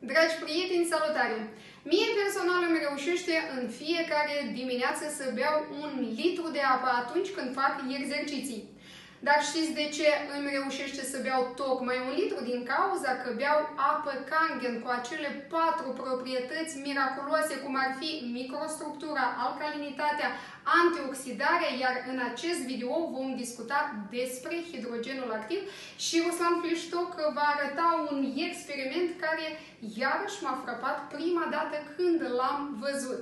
Dragi prieteni, salutare! Mie personal îmi reușește în fiecare dimineață să beau 1 litru de apă atunci când fac exerciții. Dar știți de ce îmi reușește să beau tocmai 1 litru? Din cauza că beau apă Kangen cu acele 4 proprietăți miraculoase, cum ar fi microstructura, alcalinitatea, antioxidarea, iar în acest video vom discuta despre hidrogenul activ și Ruslan Fliștoc va arăta un experiment care iarăși m-a frapat prima dată când l-am văzut.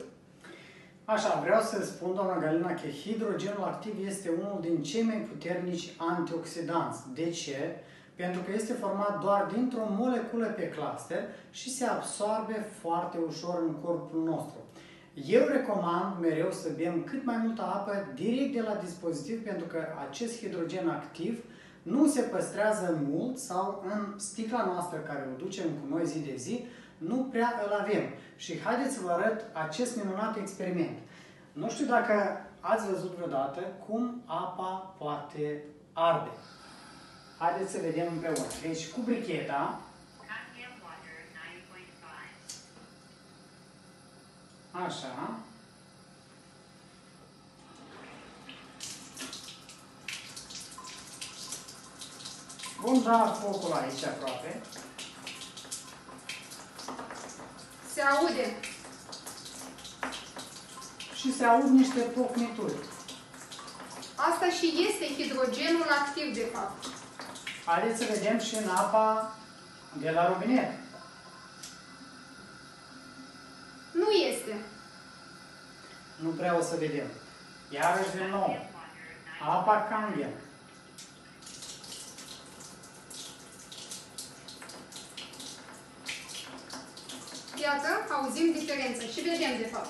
Așa, vreau să spun, doamna Galina, că hidrogenul activ este unul din cei mai puternici antioxidanți. De ce? Pentru că este format doar dintr-o moleculă pe cluster și se absorbe foarte ușor în corpul nostru. Eu recomand mereu să bem cât mai multă apă direct de la dispozitiv, pentru că acest hidrogen activ nu se păstrează mult sau în sticla noastră care o ducem cu noi zi de zi, nu prea îl avem. Și haideți să vă arăt acest minunat experiment. Nu știu dacă ați văzut vreodată cum apa poate arde. Haideți să vedem împreună. Deci cu bricheta, așa, vom da focul aici aproape. Se aude. Și se aud niște pocnituri. Asta și este hidrogenul activ, de fapt. Haideți să vedem și în apa de la robinet. Nu este. Nu prea o să vedem. Iarăși din nou. Apa Kangen. Iată, auzim diferența și vedem, de fapt.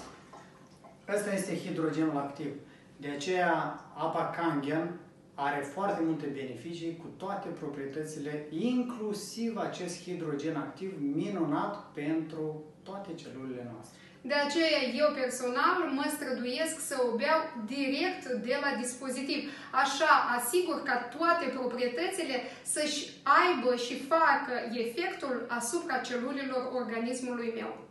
Ăsta este hidrogenul activ. De aceea, apa Kangen are foarte multe beneficii cu toate proprietățile, inclusiv acest hidrogen activ minunat pentru toate celulele noastre. De aceea, eu personal mă străduiesc să o beau direct de la dispozitiv. Așa asigur ca toate proprietățile să-și aibă și facă efectul asupra celulelor organismului meu.